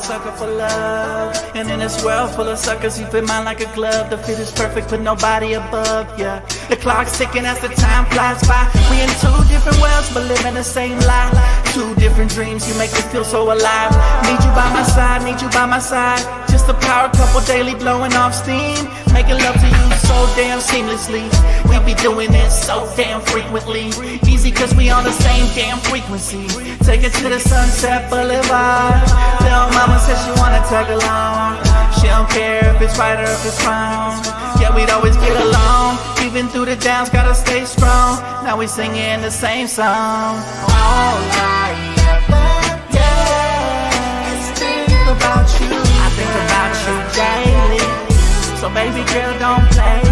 sucker for love. And in this world full of suckers, you fit mine like a glove. The fit is perfect, but nobody above, yeah. The clock's ticking as the time flies by. We in two different worlds, but living the same life. Two different dreams, you make me feel so alive. Need you by my side, need you by my side. Just a power couple daily blowing off steam. Making love to you so damn seamlessly. We be doing it so damn frequently. Easy cause we on the same damn frequency. Take it to the Sunset Boulevard. Tell mama says she wanna tag along. She don't care if it's right or if it's wrong. Yeah, we'd always get along. Even through the downs, gotta stay strong. Now we singing the same song. All I ever, yeah, is think about you. I think about you daily. So baby girl, don't play me.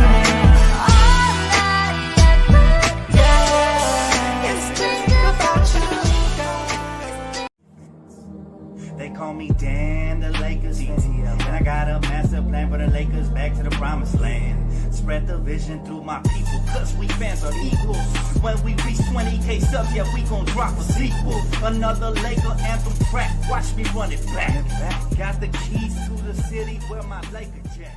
All I ever, yeah, is think about you. They call me Dan, the Lakers DTLF. And I got a master plan for the Lakers back to the promised land. Spread the vision through my people, cause we fans are equal. When we reach 20K subs, yeah, we gon' drop a sequel. Another Laker anthem track, watch me run it back. Got the keys to the city where my Laker jet.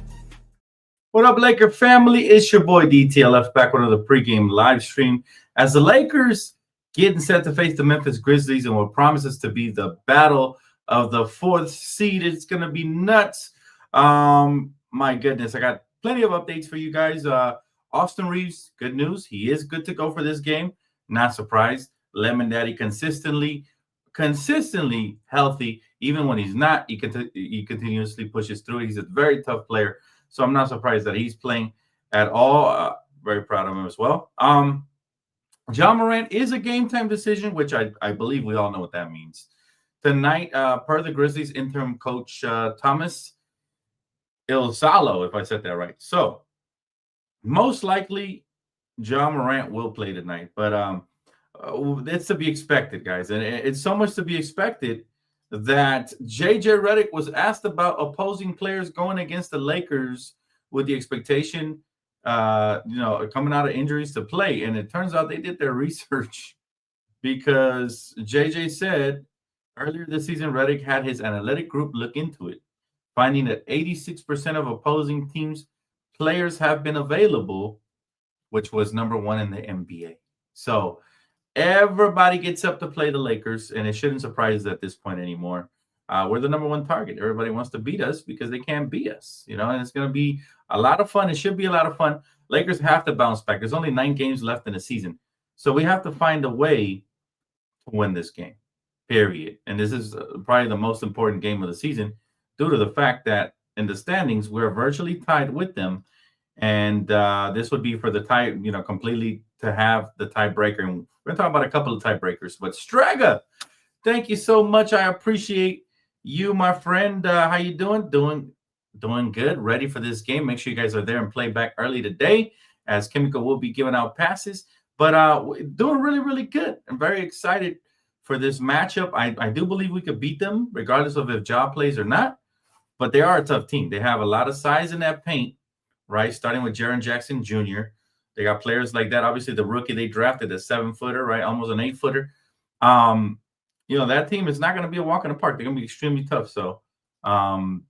What up, Laker family? It's your boy DTLF back with another pregame live stream as the Lakers getting set to face the Memphis Grizzlies and what promises to be the battle of the 4th seed. It's gonna be nuts. My goodness, I got plenty of updates for you guys. Austin Reeves, good news. He is good to go for this game. Not surprised. Lemon Daddy consistently healthy. Even when he's not, he continuously pushes through. He's a very tough player. So I'm not surprised that he's playing at all. Very proud of him as well. Ja Morant is a game time decision, which I believe we all know what that means. Tonight, per the Grizzlies interim coach Thomas Ilsalo, if I said that right. So most likely Ja Morant will play tonight, but it's to be expected, guys. And it's so much to be expected that JJ Redick was asked about opposing players going against the Lakers with the expectation, coming out of injuries to play. And it turns out they did their research because JJ said earlier this season, Redick had his analytic group look into it, finding that 86% of opposing teams' players have been available, which was number 1 in the NBA. So everybody gets up to play the Lakers, and it shouldn't surprise us at this point anymore. We're the number 1 target. Everybody wants to beat us because they can't beat us, and it's going to be a lot of fun. It should be a lot of fun. Lakers have to bounce back. There's only 9 games left in the season. So we have to find a way to win this game, period. And this is probably the most important game of the season due to the fact that in the standings, we're virtually tied with them. And this would be for the tie, completely to have the tiebreaker. And we're going to talk about a couple of tiebreakers. But Straga, thank you so much. I appreciate you, my friend. How you doing? Doing good. Ready for this game. Make sure you guys are there and play back early today as Chemical will be giving out passes. But doing really, really good. I'm very excited for this matchup. I do believe we could beat them regardless of if Ja plays or not. But they are a tough team. They have a lot of size in that paint, right? Starting with Jaren Jackson Jr. They got players like that. Obviously, the rookie they drafted, a 7-footer, right? Almost an 8-footer. That team is not going to be a walk in the park. They're going to be extremely tough. So, I'm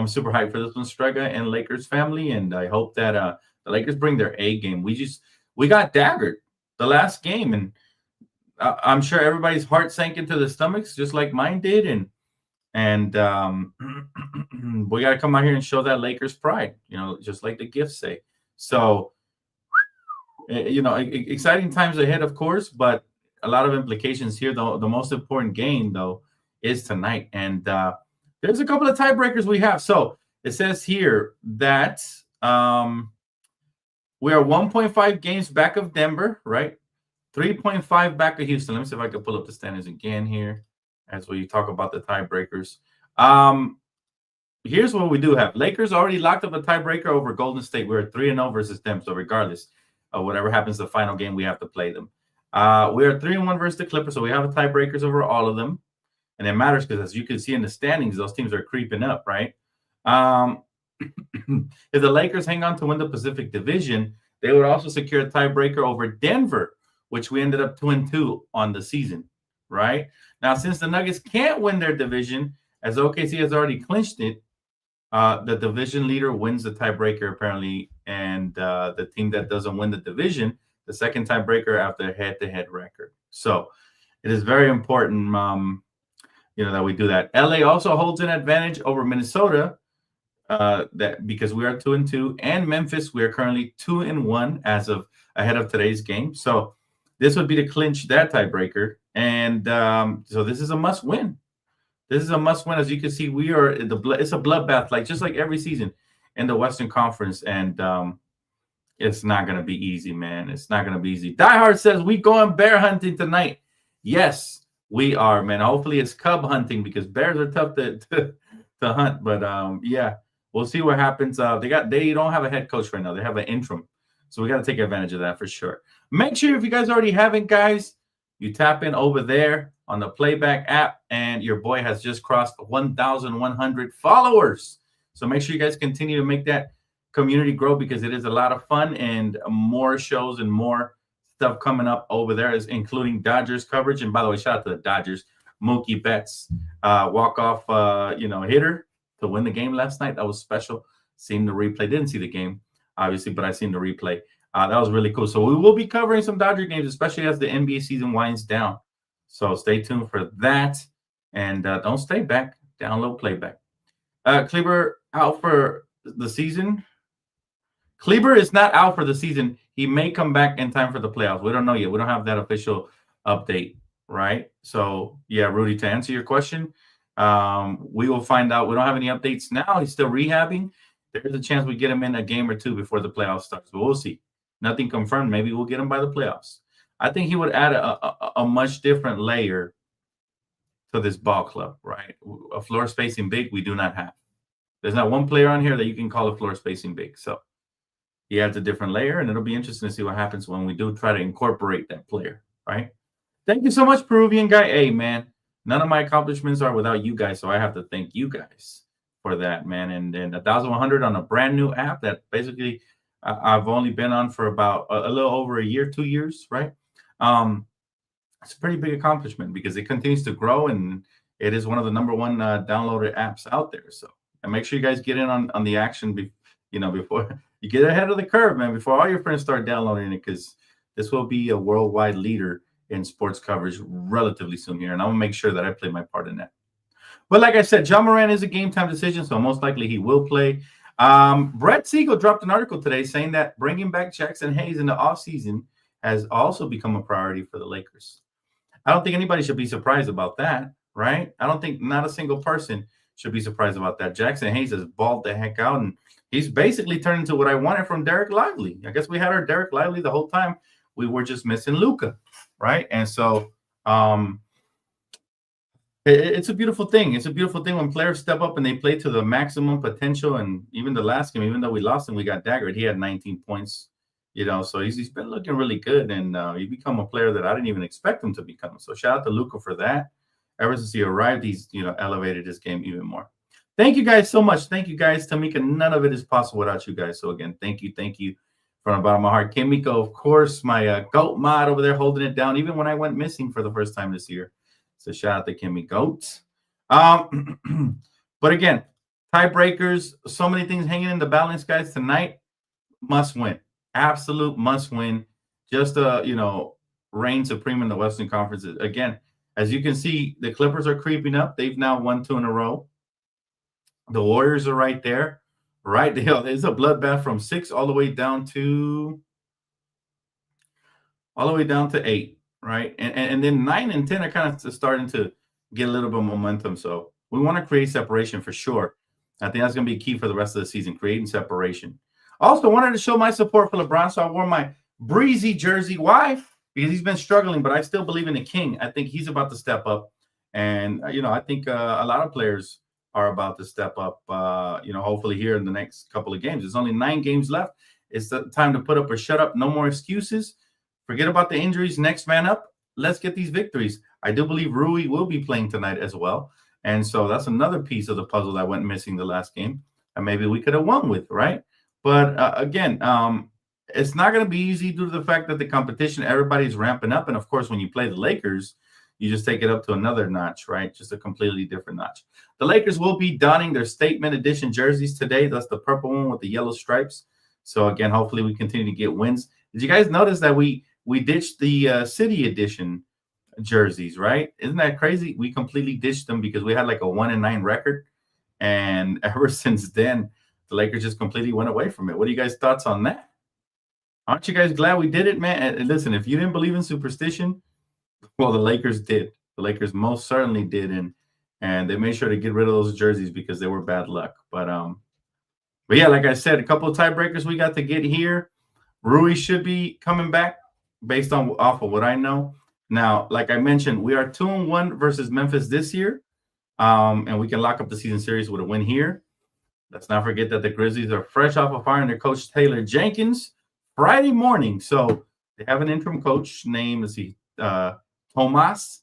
super hyped for this one, Strega and Lakers family. And I hope that the Lakers bring their A game. We got daggered the last game. And I'm sure everybody's heart sank into the stomachs, just like mine did. And we got to come out here and show that Lakers pride, just like the gifts say. So, exciting times ahead, of course, but a lot of implications here. The most important game, though, is tonight. And there's a couple of tiebreakers we have. So it says here that we are 1.5 games back of Denver, right? 3.5 back of Houston. Let me see if I can pull up the standings again here as we talk about the tiebreakers. Here's what we do have. Lakers already locked up a tiebreaker over Golden State. We're 3-0 versus them. So regardless of whatever happens the final game, we have to play them. We are 3-1 versus the Clippers. So we have a tiebreakers over all of them. And it matters because as you can see in the standings, those teams are creeping up, right? If the Lakers hang on to win the Pacific Division, they would also secure a tiebreaker over Denver, which we ended up 2-2 on the season, right? Now, since the Nuggets can't win their division as OKC has already clinched it, the division leader wins the tiebreaker apparently, and the team that doesn't win the division, the second tiebreaker after head-to-head record. So it is very important, that we do that. LA also holds an advantage over Minnesota, that because we are 2-2, and Memphis we are currently 2-1 as of ahead of today's game. So this would be to clinch that tiebreaker, and so this is a must-win. This is a must-win. As you can see, we are in it's a bloodbath, just like every season in the Western Conference, and it's not going to be easy, man. It's not going to be easy. Die Hard says, we going bear hunting tonight. Yes, we are, man. Hopefully it's cub hunting because bears are tough to hunt. But, yeah, we'll see what happens. They don't have a head coach right now. They have an interim. So we got to take advantage of that for sure. Make sure if you guys already haven't, guys, you tap in over there on the Playback app, and your boy has just crossed 1,100 followers. So make sure you guys continue to make that community grow because it is a lot of fun and more shows and more stuff coming up over there, including Dodgers coverage. And by the way, shout out to the Dodgers. Mookie Betts walk-off hitter to win the game last night. That was special. Seen the replay. Didn't see the game, obviously, but I seen the replay. That was really cool. So we will be covering some Dodger games, especially as the NBA season winds down. So stay tuned for that. And don't stay back. Download Playback. Kleber out for the season. Kleber is not out for the season. He may come back in time for the playoffs. We don't know yet. We don't have that official update, right? So, yeah, Rudy, to answer your question, we will find out. We don't have any updates now. He's still rehabbing. There's a chance we get him in a game or two before the playoffs starts, but we'll see. Nothing confirmed. Maybe we'll get him by the playoffs. I think he would add a much different layer to this ball club, right? A floor spacing big we do not have. There's not one player on here that you can call a floor spacing big. So he adds a different layer, and it'll be interesting to see what happens when we do try to incorporate that player, right? Thank you so much, Peruvian guy. Hey, man, none of my accomplishments are without you guys, so I have to thank you guys for that, man. And 1,100 on a brand new app that basically I've only been on for about a little over a year, 2 years, right? It's a pretty big accomplishment because it continues to grow, and it is one of the number one downloaded apps out there. So, and make sure you guys get in on the action, before you get ahead of the curve, man, before all your friends start downloading it, because this will be a worldwide leader in sports coverage relatively soon here, and I'm gonna make sure that I play my part in that. But like I said, Ja Morant is a game time decision, so most likely he will play. Brett Siegel dropped an article today saying that bringing back Jackson Hayes in the offseason has also become a priority for the Lakers. I don't think anybody should be surprised about that, right? I don't think not a single person should be surprised about that. Jackson Hayes has balled the heck out, and he's basically turned into what I wanted from Derek Lively. I guess we had our Derek Lively the whole time. We were just missing Luka, right? And so it's a beautiful thing. It's a beautiful thing when players step up and they play to the maximum potential. And even the last game, even though we lost and we got daggered, he had 19 points. So he's been looking really good, and he become a player that I didn't even expect him to become. So shout out to Luka for that. Ever since he arrived, he's elevated his game even more. Thank you guys so much. Thank you guys, Tamika. None of it is possible without you guys. So again, thank you from the bottom of my heart. Kimiko, of course, my GOAT mod over there holding it down, even when I went missing for the first time this year. So shout out to Kimmy Goat. But again, tiebreakers, so many things hanging in the balance, guys. Tonight, must win. Absolute must win. Just reign supreme in the Western Conference. Again, as you can see, the Clippers are creeping up. They've now won 2 in a row. The Warriors are right there. Right there. There's a bloodbath from 6 all the way down to 8, right? And then 9 and 10 are kind of starting to get a little bit of momentum. So we want to create separation for sure. I think that's going to be key for the rest of the season, creating separation. Also, wanted to show my support for LeBron, so I wore my Breezy jersey. Why? Because he's been struggling, but I still believe in the King. I think he's about to step up. And, I think a lot of players are about to step up, hopefully here in the next couple of games. There's only 9 games left. It's the time to put up or shut up. No more excuses. Forget about the injuries. Next man up. Let's get these victories. I do believe Rui will be playing tonight as well. And so that's another piece of the puzzle that went missing the last game. And maybe we could have won with, right? But again, it's not going to be easy due to the fact that the competition, everybody's ramping up. And of course, when you play the Lakers, you just take it up to another notch, right? Just a completely different notch. The Lakers will be donning their statement edition jerseys today. That's the purple one with the yellow stripes. So again, hopefully we continue to get wins. Did you guys notice that we ditched the city edition jerseys, right? Isn't that crazy? We completely ditched them because we had like a 1-9 record, and ever since then, the Lakers just completely went away from it. What are you guys' thoughts on that? Aren't you guys glad we did it, man? And listen, if you didn't believe in superstition, well, the Lakers did. The Lakers most certainly did, and they made sure to get rid of those jerseys because they were bad luck. But yeah, like I said, a couple of tiebreakers we got to get here. Rui should be coming back based off of what I know. Now, like I mentioned, we are 2-1 versus Memphis this year, and we can lock up the season series with a win here. Let's not forget that the Grizzlies are fresh off of firing their coach Taylor Jenkins Friday morning. So they have an interim coach named, Tomas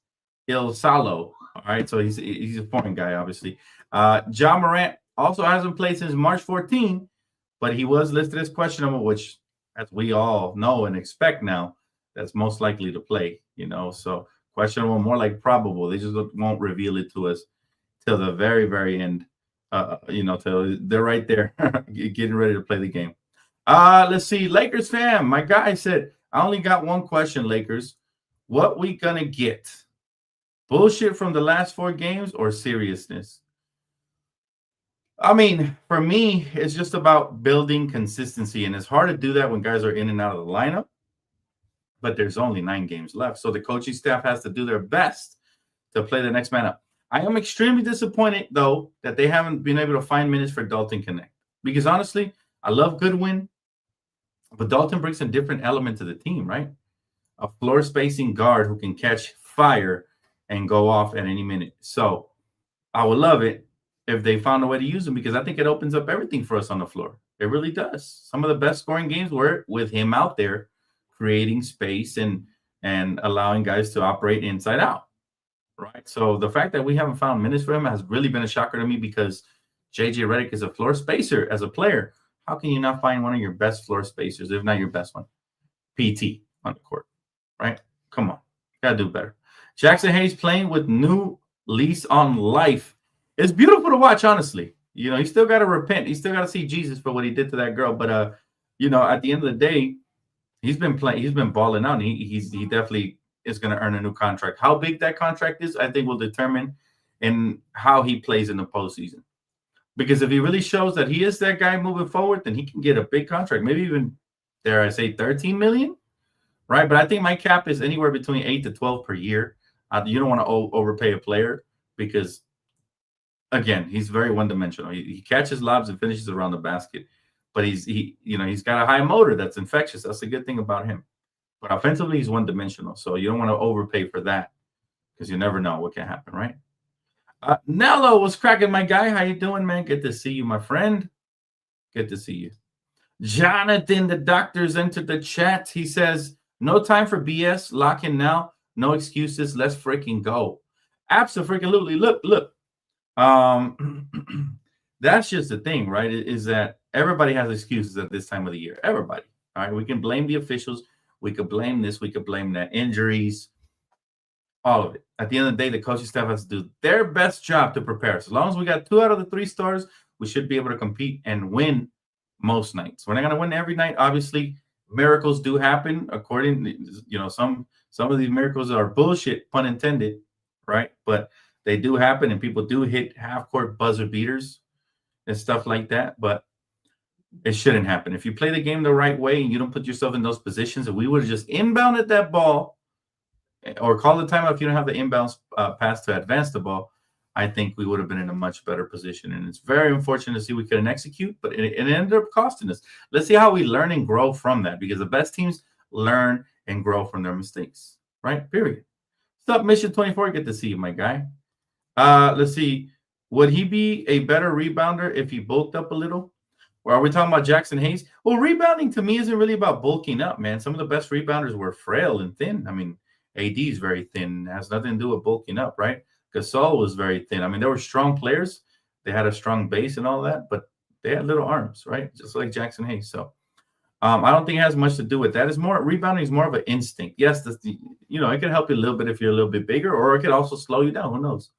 Ilsalo. All right, so he's a foreign guy, obviously. Ja Morant also hasn't played since March 14, but he was listed as questionable, which, as we all know and expect now, that's most likely to play. So questionable, more like probable. They just won't reveal it to us till the very, very end. Till they're right there getting ready to play the game. Let's see. Lakers fam, my guy said, I only got one question, Lakers. What we gonna get? Bullshit from the last 4 games or seriousness? I mean, for me, it's just about building consistency, and it's hard to do that when guys are in and out of the lineup. But there's only 9 games left, so the coaching staff has to do their best to play the next man up. I am extremely disappointed, though, that they haven't been able to find minutes for Dalton Connect. Because honestly, I love Goodwin, but Dalton brings a different element to the team, right? A floor spacing guard who can catch fire and go off at any minute. So I would love it if they found a way to use him, because I think it opens up everything for us on the floor. It really does. Some of the best scoring games were with him out there creating space and allowing guys to operate inside out. Right. So the fact that we haven't found minutes for him has really been a shocker to me, because JJ Redick is a floor spacer as a player. How can you not find one of your best floor spacers, if not your best one? PT on the court, right? Come on. Got to do better. Jackson Hayes playing with new lease on life. It's beautiful to watch, honestly. You still got to repent. You still got to see Jesus for what he did to that girl. But, at the end of the day, he's been playing. He's been balling out. And he definitely is going to earn a new contract. How big that contract is, I think, will determine in how he plays in the postseason. Because if he really shows that he is that guy moving forward, then he can get a big contract, maybe even, dare I say, $13 million, right? But I think my cap is anywhere between 8 to 12 per year. You don't want to overpay a player because, again, he's very one-dimensional. He catches lobs and finishes around the basket, but he's got a high motor that's infectious. That's a good thing about him. But offensively, he's one-dimensional, so you don't want to overpay for that because you never know what can happen, right? Nello, what's cracking, my guy? How you doing, man? Good to see you, my friend. Good to see you. Jonathan, the doctor's entered the chat. He says, no time for BS. Lock in now. No excuses. Let's freaking go. Absolutely. Look. That's just the thing, right? Is that everybody has excuses at this time of the year. Everybody. All right. We can blame the officials. We could blame this. We could blame that. Injuries. All of it. At the end of the day, the coaching staff has to do their best job to prepare us. As long as we got 2 out of the 3 stars, we should be able to compete and win most nights. We're not going to win every night. Obviously, miracles do happen. According to, some of these miracles are bullshit, pun intended, right? But they do happen, and people do hit half-court buzzer beaters and stuff like that. But it shouldn't happen. If you play the game the right way and you don't put yourself in those positions, and we would have just inbounded that ball or call the timeout if you don't have the inbounds pass to advance the ball, I think we would have been in a much better position. And it's very unfortunate to see we couldn't execute, but it ended up costing us. Let's see how we learn and grow from that, because the best teams learn and grow from their mistakes, right? Period. What's up, Mission 24? Good to see you, my guy. Let's see. Would he be a better rebounder if he bulked up a little? Or are we talking about Jackson Hayes? Well, rebounding to me isn't really about bulking up, man. Some of the best rebounders were frail and thin. I mean, AD is very thin. It has nothing to do with bulking up, right? Gasol was very thin. I mean, they were strong players. They had a strong base and all that, but they had little arms, right? Just like Jackson Hayes. So I don't think it has much to do with that. It's more rebounding is more of an instinct. Yes, it can help you a little bit if you're a little bit bigger, or it could also slow you down. Who knows?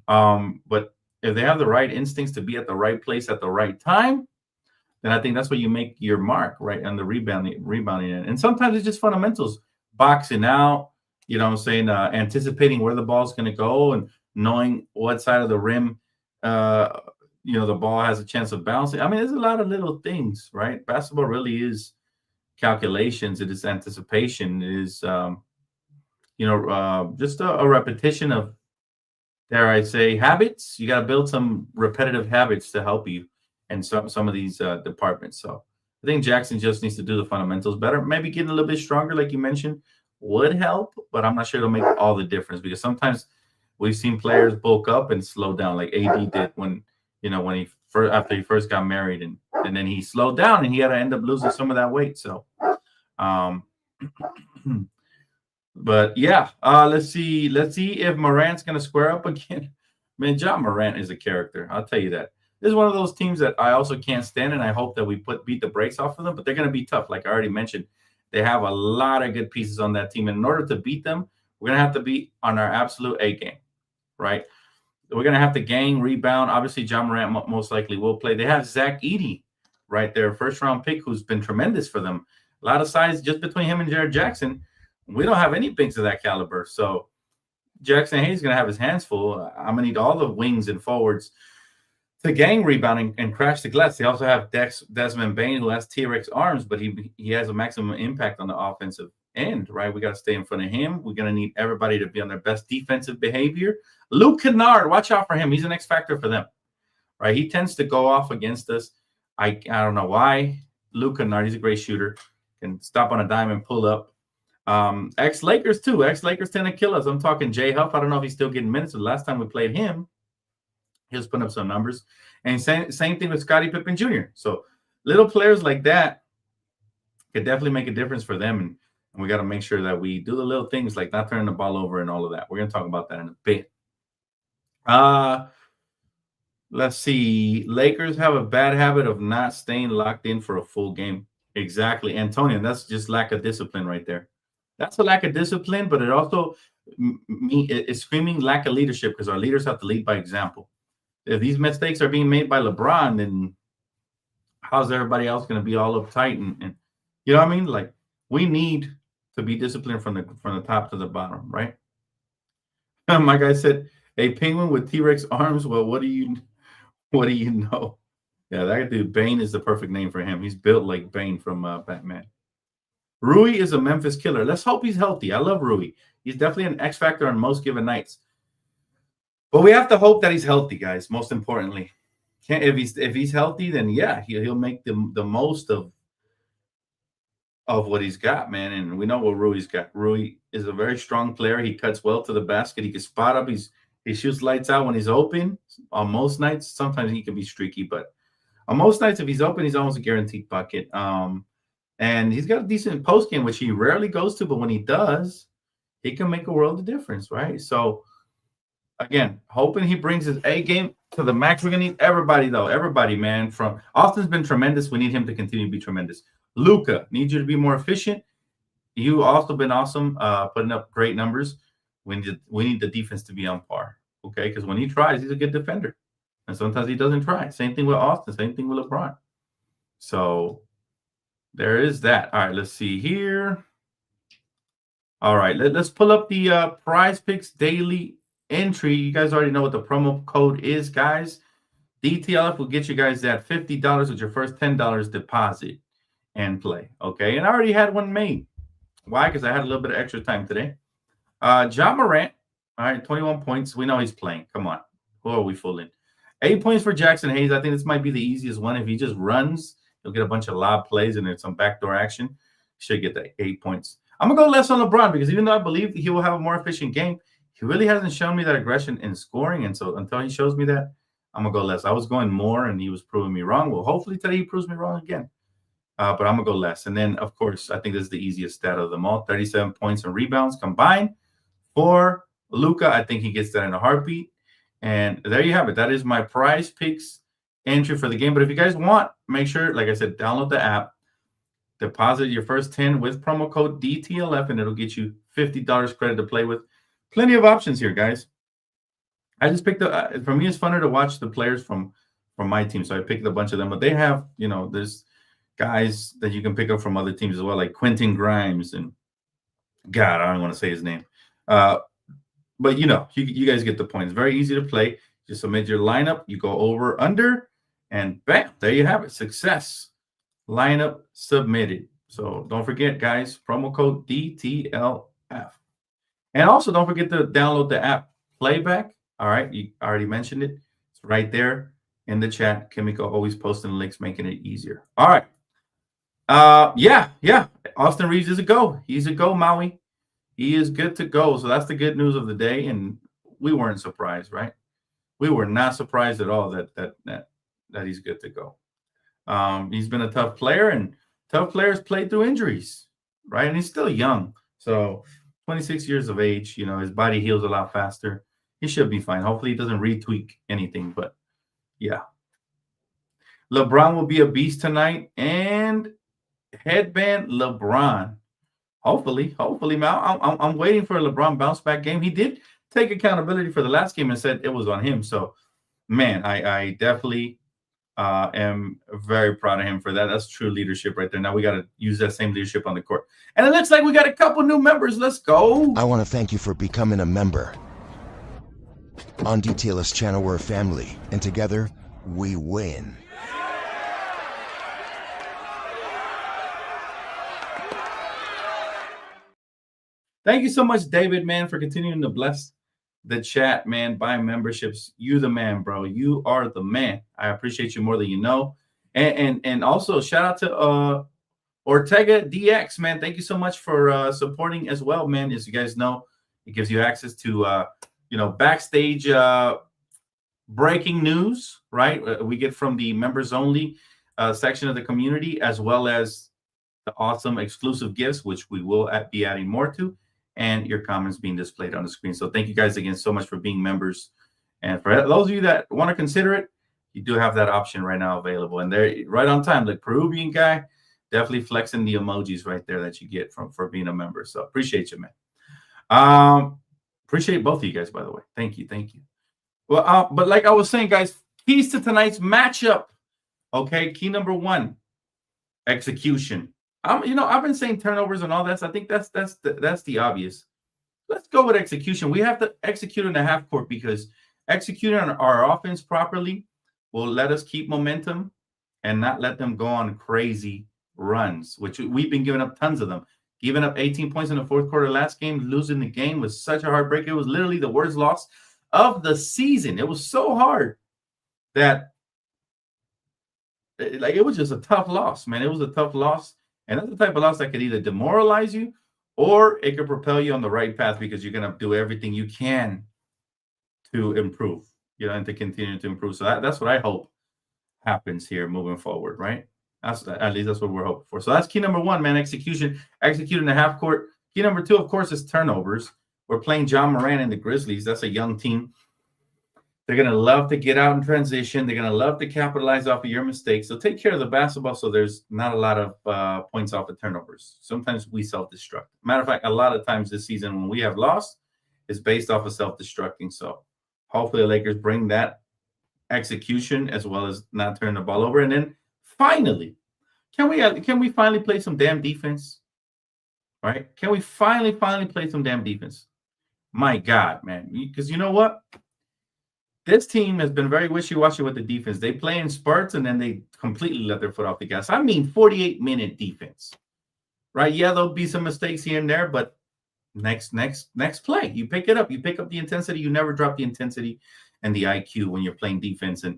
But if they have the right instincts to be at the right place at the right time, then I think that's where you make your mark, right? On the rebounding. And sometimes it's just fundamentals, boxing out, you know what I'm saying, anticipating where the ball's going to go and knowing what side of the rim, the ball has a chance of bouncing. I mean, there's a lot of little things, right? Basketball really is calculations. It is anticipation. It is, just a repetition of, dare I say, habits. You got to build some repetitive habits to help you in some of these departments. So I think Jackson just needs to do the fundamentals better. Maybe getting a little bit stronger, like you mentioned, would help, but I'm not sure it'll make all the difference, because sometimes we've seen players bulk up and slow down, like AD did when after he first got married, and then he slowed down and he had to end up losing some of that weight. So, but yeah, let's see if Morant's gonna square up again. Man, John Morant is a character. I'll tell you that. This is one of those teams that I also can't stand, and I hope that we beat the brakes off of them. But they're gonna be tough, like I already mentioned. They have a lot of good pieces on that team, and in order to beat them, we're gonna have to be on our absolute A game, right? We're gonna have to gang rebound. Obviously, John Morant most likely will play. They have Zach Edey, right there, first round pick, who's been tremendous for them. A lot of size just between him and Jared Jackson. We don't have any bigs of that caliber, so Jackson Hayes is gonna have his hands full. I'm gonna need all the wings and forwards to gang rebound and crash the glass. They also have Desmond Bane, who has T-Rex arms, but he has a maximum impact on the offensive end, right? We got to stay in front of him. We're going to need everybody to be on their best defensive behavior. Luke Kennard, watch out for him. He's an X factor for them, right? He tends to go off against us. I don't know why. Luke Kennard, he's a great shooter. Can stop on a dime and pull up. Ex-Lakers, too. Ex-Lakers tend to kill us. I'm talking Jay Huff. I don't know if he's still getting minutes. The last time we played him, he was putting up some numbers. And same thing with Scottie Pippen Jr. So little players like that could definitely make a difference for them. And we got to make sure that we do the little things like not turning the ball over and all of that. We're going to talk about that in a bit. Let's see. Lakers have a bad habit of not staying locked in for a full game. Exactly. Antonio, that's just lack of discipline right there. That's a lack of discipline, but it also is screaming lack of leadership, because our leaders have to lead by example. If these mistakes are being made by LeBron, then how's everybody else going to be all uptight? And you know what I mean? Like, we need to be disciplined from the top to the bottom, right? My guy said, "A penguin with T-Rex arms." Well, what do you know? Yeah, that dude Bane is the perfect name for him. He's built like Bane from Batman. Rui is a Memphis killer. Let's hope he's healthy. I love Rui. He's definitely an X factor on most given nights. But we have to hope that he's healthy, guys. Most importantly, if he's healthy, then yeah, he'll make the most of what he's got, man. And we know what Rui's got. Rui is a very strong player. He cuts well to the basket. He can spot up. He shoots lights out when he's open. On most nights, sometimes he can be streaky, but on most nights, if he's open, he's almost a guaranteed bucket. And he's got a decent post game, which he rarely goes to, but when he does, he can make a world of difference, right? So. Again, hoping he brings his A game to the max. We're going to need everybody, though. Everybody, man. From Austin's been tremendous. We need him to continue to be tremendous. Luka, need you to be more efficient. You also been awesome, putting up great numbers. We need the defense to be on par, okay? Because when he tries, he's a good defender. And sometimes he doesn't try. Same thing with Austin. Same thing with LeBron. So there is that. All right, let's see here. All right, let's pull up the Prize Picks Daily entry. You guys already know what the promo code is, guys. DTLF will get you guys that $50 with your first $10 deposit and play. Okay, and I already had one made. Why? Because I had a little bit of extra time today. John Morant, all right, 21 points. We know he's playing. Come on, who are we fooling? 8 points for Jackson Hayes. I think this might be the easiest one. If he just runs, he'll get a bunch of lob plays and then some backdoor action. Should get that 8 points. I'm gonna go less on LeBron, because even though I believe he will have a more efficient game, he really hasn't shown me that aggression in scoring. And so until he shows me that, I'm going to go less. I was going more, and he was proving me wrong. Well, hopefully today he proves me wrong again. But I'm going to go less. And then, of course, I think this is the easiest stat of them all. 37 points and rebounds combined for Luka. I think he gets that in a heartbeat. And there you have it. That is my Prize Picks entry for the game. But if you guys want, make sure, like I said, download the app. Deposit your first 10 with promo code DTLF, and it'll get you $50 credit to play with. Plenty of options here, guys. I just picked up. For me, it's funner to watch the players from my team, so I picked a bunch of them. But they have, there's guys that you can pick up from other teams as well, like Quentin Grimes and God, I don't want to say his name. But you guys get the point. It's very easy to play. Just submit your lineup. You go over, under, and bam, there you have it. Success. Lineup submitted. So don't forget, guys, promo code DTLF. And also don't forget to download the app Playback. All right, you already mentioned it. It's right there in the chat. Kimiko always posting links, making it easier. All right. Yeah. Austin Reeves is a go. He's a go, Maui. He is good to go. So that's the good news of the day. And we weren't surprised, right? We were not surprised at all that he's good to go. He's been a tough player, and tough players play through injuries, right? And he's still young. So 26 years of age, his body heals a lot faster. He should be fine. Hopefully he doesn't retweak anything, but yeah. LeBron will be a beast tonight, and headband LeBron. Hopefully, man. I'm waiting for a LeBron bounce back game. He did take accountability for the last game and said it was on him. So, man, I definitely am very proud of him for that. That's true leadership right there. Now we got to use that same leadership on the court. And it looks like we got a couple new members. Let's go. I want to thank you for becoming a member. On DTLF's channel, we're a family, and together, we win. Thank you so much, David, man, for continuing to bless the chat, man. Buy memberships. You the man, bro. You are the man. I appreciate you more than you know. And also shout out to Ortega DX, man. Thank you so much for supporting as well, man. As you guys know, it gives you access to backstage breaking news, right? We get from the members only section of the community, as well as the awesome exclusive gifts, which we will be adding more to, and your comments being displayed on the screen. So thank you guys again so much for being members. And for those of you that want to consider it, you do have that option right now available. And they're right on time. The Peruvian guy definitely flexing the emojis right there that you get for being a member. So appreciate you, man. Appreciate both of you guys, by the way. Thank you. Well, but like I was saying, guys, keys to tonight's matchup. Okay, key number one, execution. I've been saying turnovers and all that. So I think that's the obvious. Let's go with execution. We have to execute in the half court, because executing our offense properly will let us keep momentum and not let them go on crazy runs, which we've been giving up tons of them. Giving up 18 points in the fourth quarter last game, losing the game was such a heartbreak. It was literally the worst loss of the season. It was so hard that it was just a tough loss, man. It was a tough loss. And that's the type of loss that could either demoralize you or it could propel you on the right path, because you're going to do everything you can to improve, and to continue to improve. So that's what I hope happens here moving forward, right? At least that's what we're hoping for. So that's key number one, man, execution. Execute in the half court. Key number two, of course, is turnovers. We're playing John Moran and the Grizzlies. That's a young team. They're going to love to get out in transition. They're going to love to capitalize off of your mistakes. So take care of the basketball so there's not a lot of points off of turnovers. Sometimes we self-destruct. Matter of fact, a lot of times this season when we have lost, it's based off of self-destructing. So hopefully the Lakers bring that execution as well as not turn the ball over. And then finally, can we finally play some damn defense? Right? Can we finally play some damn defense? My God, man. Because you know what? This team has been very wishy-washy with the defense. They play in spurts, and then they completely let their foot off the gas. I mean 48-minute defense. Right? Yeah, there'll be some mistakes here and there, but next play, you pick it up. You pick up the intensity. You never drop the intensity and the IQ when you're playing defense. And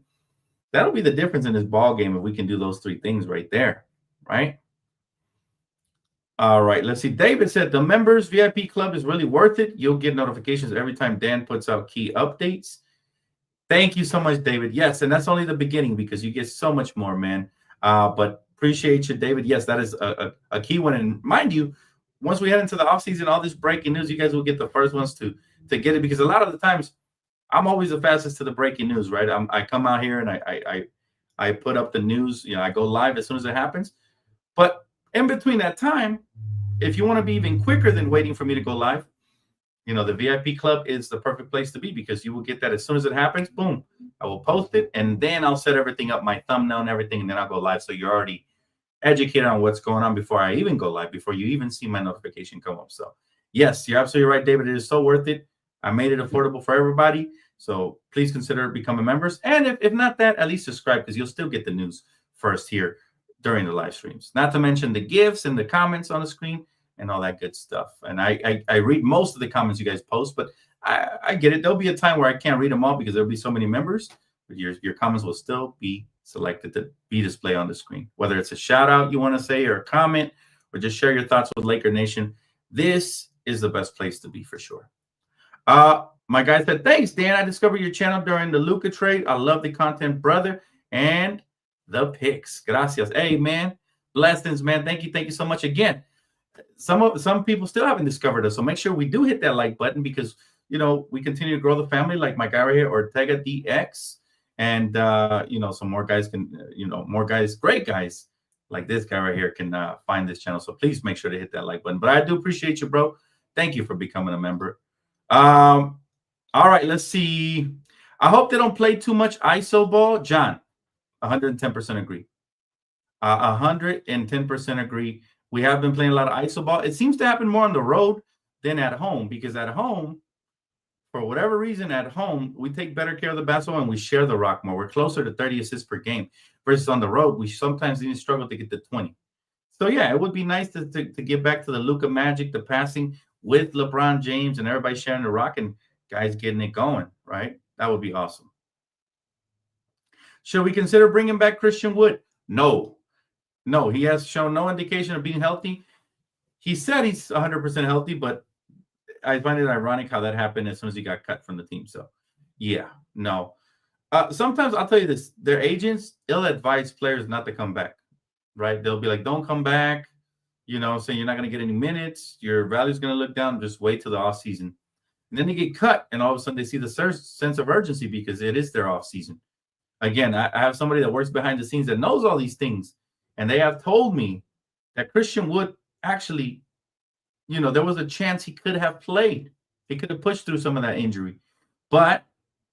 that'll be the difference in this ball game if we can do those three things right there, right? All right, let's see. David said the members VIP club is really worth it. You'll get notifications every time Dan puts out key updates. Thank you so much, David. Yes, and that's only the beginning, because you get so much more, man. But appreciate you, David. Yes, that is a key one. And mind you, once we head into the offseason, all this breaking news, you guys will get the first ones to get it, because a lot of the times I'm always the fastest to the breaking news, right? I come out here and I put up the news. I go live as soon as it happens. But In between that time, if you want to be even quicker than waiting for me to go live, the VIP club is the perfect place to be, because you will get that as soon as it happens. Boom, I will post it, and then I'll set everything up, my thumbnail and everything, and then I'll go live. So you're already educated on what's going on before I even go live, before you even see my notification come up. So yes, you're absolutely right, David. It is so worth it. I made it affordable for everybody. So please consider becoming members. And if not that, at least subscribe, because you'll still get the news first here during the live streams. Not to mention the gifts and the comments on the screen and all that good stuff. And I read most of the comments you guys post, but I get it. There'll be a time where I can't read them all because there'll be so many members, but your comments will still be selected to be displayed on the screen. Whether it's a shout out you want to say, or a comment, or just share your thoughts with Laker Nation, this is the best place to be for sure. My guy said, thanks, Dan. I discovered your channel during the Luka trade. I love the content, brother, and the picks. Gracias. Hey, man. Blessings, man. Thank you so much again. Some people still haven't discovered us, so make sure we do hit that like button, because we continue to grow the family, like my guy right here, Ortega DX, and some more guys can, more guys, great guys like this guy right here can find this channel. So please make sure to hit that like button. But I do appreciate you, bro. Thank you for becoming a member. All right, let's see. I hope they don't play too much ISO ball. John, 110% agree. 110% agree. We have been playing a lot of ISO ball. It seems to happen more on the road than at home, because at home, for whatever reason, at home, we take better care of the basketball and we share the rock more. We're closer to 30 assists per game, versus on the road, we sometimes even struggle to get to 20. So, yeah, it would be nice to get back to the Luka magic, the passing with LeBron James and everybody sharing the rock and guys getting it going, right? That would be awesome. Should we consider bringing back Christian Wood? No, he has shown no indication of being healthy. He said he's 100% healthy, but I find it ironic how that happened as soon as he got cut from the team. So, yeah, no. Sometimes I'll tell you this, their agents ill-advise players not to come back, right? They'll be like, don't come back, saying you're not going to get any minutes. Your value's going to look down. Just wait till the offseason. And then they get cut, and all of a sudden they see the sense of urgency because it is their offseason. Again, I have somebody that works behind the scenes that knows all these things, and they have told me that Christian Wood actually, there was a chance he could have played. He could have pushed through some of that injury. But,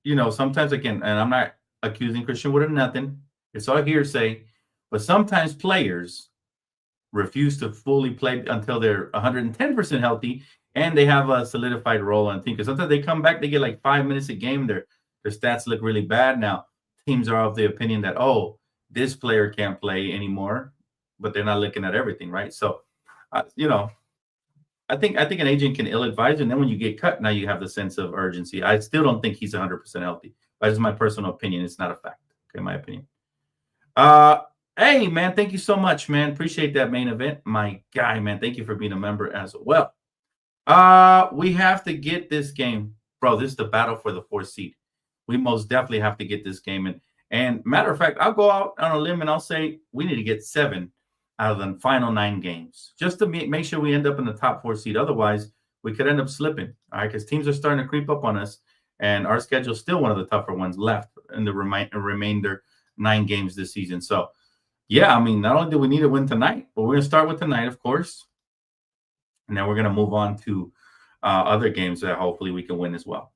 sometimes, again, and I'm not accusing Christian Wood of nothing. It's all hearsay. But sometimes players refuse to fully play until they're 110% healthy and they have a solidified role on the team. Because sometimes they come back, they get like 5 minutes a game. Their stats look really bad. Now, teams are of the opinion that, this player can't play anymore, but they're not looking at everything, right? So, I think an agent can ill-advise, and then when you get cut, now you have the sense of urgency. I still don't think he's 100% healthy. That's my personal opinion. It's not a fact. Okay, my opinion. Hey, man, thank you so much, man. Appreciate that, main event. My guy, man, thank you for being a member as well. We have to get this game. Bro, this is the battle for the 4th seed. We most definitely have to get this game. And matter of fact, I'll go out on a limb and I'll say we need to get 7 out of the final 9 games, just to make sure we end up in the top 4 seed. Otherwise, we could end up slipping, all right? Because teams are starting to creep up on us, and our schedule is still one of the tougher ones left in the remainder 9 games this season. So, yeah, I mean, not only do we need to win tonight, but we're going to start with tonight, of course, and then we're going to move on to other games that hopefully we can win as well.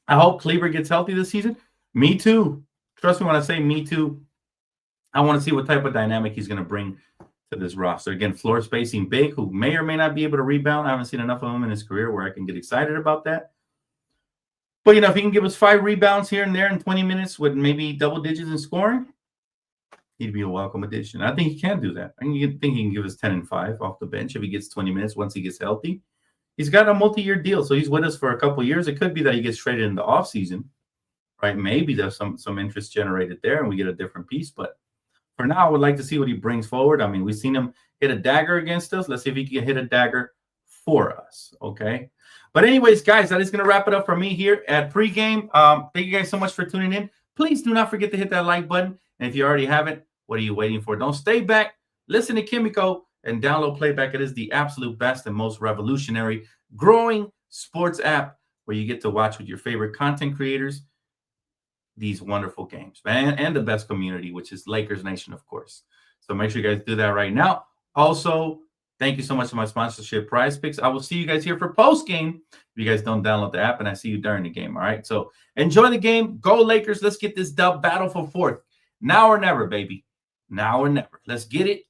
I hope Kleber gets healthy this season. Me too. Trust me when I say me too. I want to see what type of dynamic he's going to bring to this roster. Again, floor spacing big, who may or may not be able to rebound. I haven't seen enough of him in his career where I can get excited about that. But, if he can give us 5 rebounds here and there in 20 minutes with maybe double digits in scoring, he'd be a welcome addition. I think he can do that. I think he can give us 10 and 5 off the bench if he gets 20 minutes once he gets healthy. He's got a multi-year deal, so he's with us for a couple of years. It could be that he gets traded in the offseason, right? Maybe there's some interest generated there and we get a different piece. But for now, I would like to see what he brings forward. I mean, we've seen him hit a dagger against us. Let's see if he can hit a dagger for us, okay? But anyways, guys, that is going to wrap it up for me here at pregame. Thank you guys so much for tuning in. Please do not forget to hit that like button. And if you already haven't, what are you waiting for? Don't stay back. Listen to Kimiko and download Playback. It is the absolute best and most revolutionary growing sports app where you get to watch with your favorite content creators these wonderful games, man, and the best community, which is Lakers Nation, of course. So make sure you guys do that right now. Also, thank you so much for my sponsorship, Prize Picks. I will see you guys here for post game. If you guys don't download the app, and I see you during the game. All right. So enjoy the game. Go Lakers. Let's get this dub. Battle for fourth. Now or never, baby. Now or never. Let's get it.